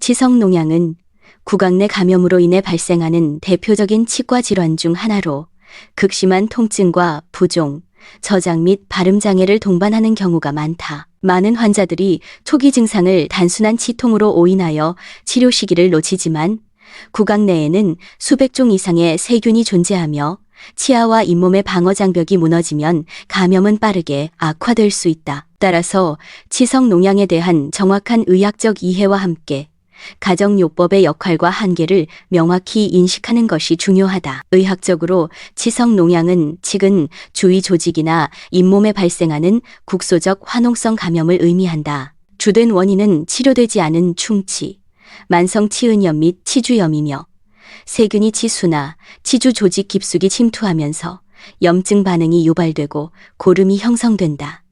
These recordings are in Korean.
치성농양은 구강 내 감염으로 인해 발생하는 대표적인 치과 질환 중 하나로 극심한 통증과 부종, 저장 및 발음 장애를 동반하는 경우가 많다. 많은 환자들이 초기 증상을 단순한 치통으로 오인하여 치료 시기를 놓치지만 구강 내에는 수백 종 이상의 세균이 존재하며 치아와 잇몸의 방어 장벽이 무너지면 감염은 빠르게 악화될 수 있다. 따라서 치성농양에 대한 정확한 의학적 이해와 함께 가정요법의 역할과 한계를 명확히 인식하는 것이 중요하다. 의학적으로 치성농양은 치근 주위 조직이나 잇몸에 발생하는 국소적 화농성 감염을 의미한다. 주된 원인은 치료되지 않은 충치, 만성 치은염 및 치주염이며 세균이 치수나 치주 조직 깊숙이 침투하면서 염증 반응이 유발되고 고름이 형성된다.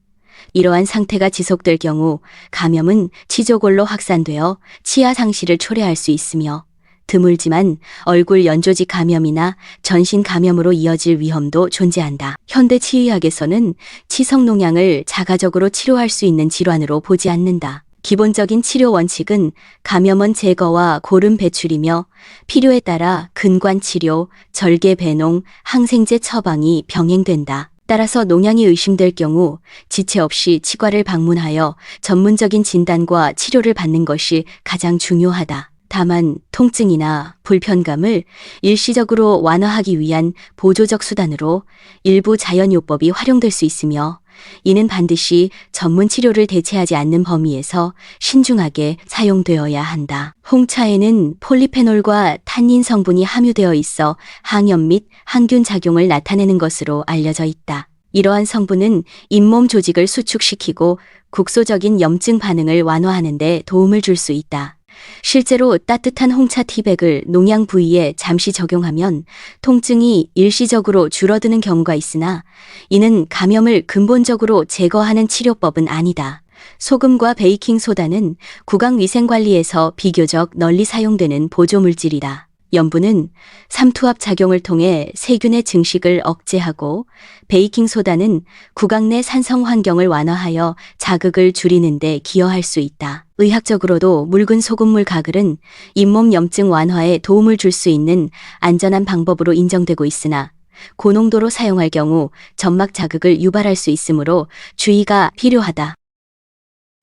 이러한 상태가 지속될 경우 감염은 치조골로 확산되어 치아 상실을 초래할 수 있으며 드물지만 얼굴 연조직 감염이나 전신 감염으로 이어질 위험도 존재한다. 현대 치의학에서는 치성농양을 자가적으로 치료할 수 있는 질환으로 보지 않는다. 기본적인 치료 원칙은 감염원 제거와 고름 배출이며 필요에 따라 근관 치료, 절개 배농, 항생제 처방이 병행된다. 따라서 농양이 의심될 경우 지체 없이 치과를 방문하여 전문적인 진단과 치료를 받는 것이 가장 중요하다. 다만 통증이나 불편감을 일시적으로 완화하기 위한 보조적 수단으로 일부 자연요법이 활용될 수 있으며 이는 반드시 전문 치료를 대체하지 않는 범위에서 신중하게 사용되어야 한다. 홍차에는 폴리페놀과 탄닌 성분이 함유되어 있어 항염 및 항균 작용을 나타내는 것으로 알려져 있다. 이러한 성분은 잇몸 조직을 수축시키고 국소적인 염증 반응을 완화하는 데 도움을 줄 수 있다. 실제로 따뜻한 홍차 티백을 농양 부위에 잠시 적용하면 통증이 일시적으로 줄어드는 경우가 있으나 이는 감염을 근본적으로 제거하는 치료법은 아니다. 소금과 베이킹소다는 구강위생관리에서 비교적 널리 사용되는 보조물질이다. 염분은 삼투압 작용을 통해 세균의 증식을 억제하고 베이킹소다는 구강 내 산성 환경을 완화하여 자극을 줄이는 데 기여할 수 있다. 의학적으로도 묽은 소금물 가글은 잇몸 염증 완화에 도움을 줄 수 있는 안전한 방법으로 인정되고 있으나 고농도로 사용할 경우 점막 자극을 유발할 수 있으므로 주의가 필요하다.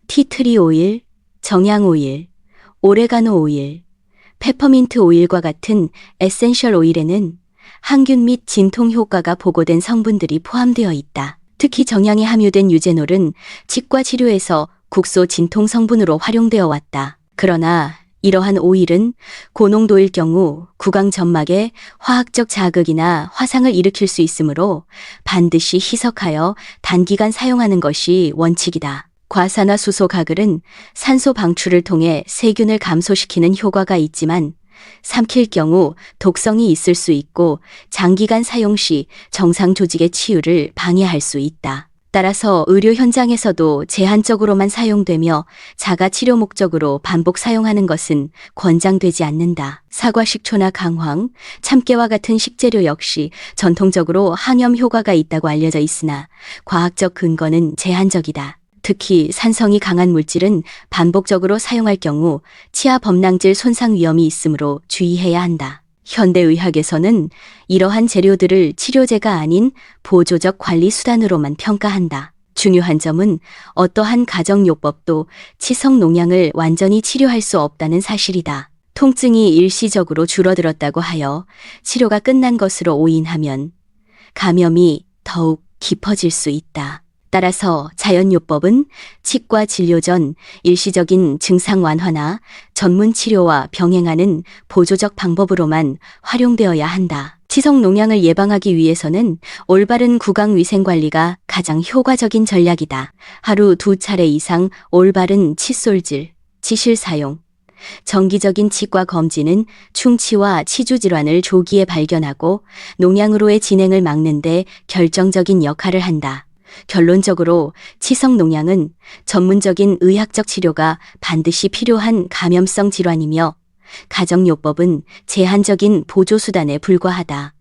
티트리 오일, 정향 오일, 오레가노 오일, 페퍼민트 오일과 같은 에센셜 오일에는 항균 및 진통 효과가 보고된 성분들이 포함되어 있다. 특히 정향에 함유된 유제놀은 치과 치료에서 국소 진통 성분으로 활용되어 왔다. 그러나 이러한 오일은 고농도일 경우 구강 점막에 화학적 자극이나 화상을 일으킬 수 있으므로 반드시 희석하여 단기간 사용하는 것이 원칙이다. 과산화수소 가글은 산소 방출을 통해 세균을 감소시키는 효과가 있지만 삼킬 경우 독성이 있을 수 있고 장기간 사용 시 정상 조직의 치유를 방해할 수 있다. 따라서 의료 현장에서도 제한적으로만 사용되며 자가 치료 목적으로 반복 사용하는 것은 권장되지 않는다. 사과 식초나 강황, 참깨와 같은 식재료 역시 전통적으로 항염 효과가 있다고 알려져 있으나 과학적 근거는 제한적이다. 특히 산성이 강한 물질은 반복적으로 사용할 경우 치아 범랑질 손상 위험이 있으므로 주의해야 한다. 현대의학에서는 이러한 재료들을 치료제가 아닌 보조적 관리 수단으로만 평가한다. 중요한 점은 어떠한 가정요법도 치성농양을 완전히 치료할 수 없다는 사실이다. 통증이 일시적으로 줄어들었다고 하여 치료가 끝난 것으로 오인하면 감염이 더욱 깊어질 수 있다. 따라서 자연요법은 치과 진료 전 일시적인 증상 완화나 전문 치료와 병행하는 보조적 방법으로만 활용되어야 한다. 치성농양을 예방하기 위해서는 올바른 구강위생관리가 가장 효과적인 전략이다. 하루 2차례 이상 올바른 칫솔질, 치실 사용, 정기적인 치과 검진은 충치와 치주 질환을 조기에 발견하고 농양으로의 진행을 막는 데 결정적인 역할을 한다. 결론적으로 치성농양은 전문적인 의학적 치료가 반드시 필요한 감염성 질환이며 가정요법은 제한적인 보조수단에 불과하다.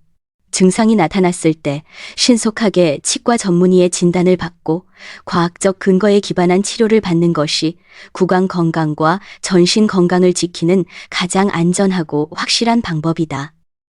증상이 나타났을 때 신속하게 치과 전문의의 진단을 받고 과학적 근거에 기반한 치료를 받는 것이 구강 건강과 전신 건강을 지키는 가장 안전하고 확실한 방법이다.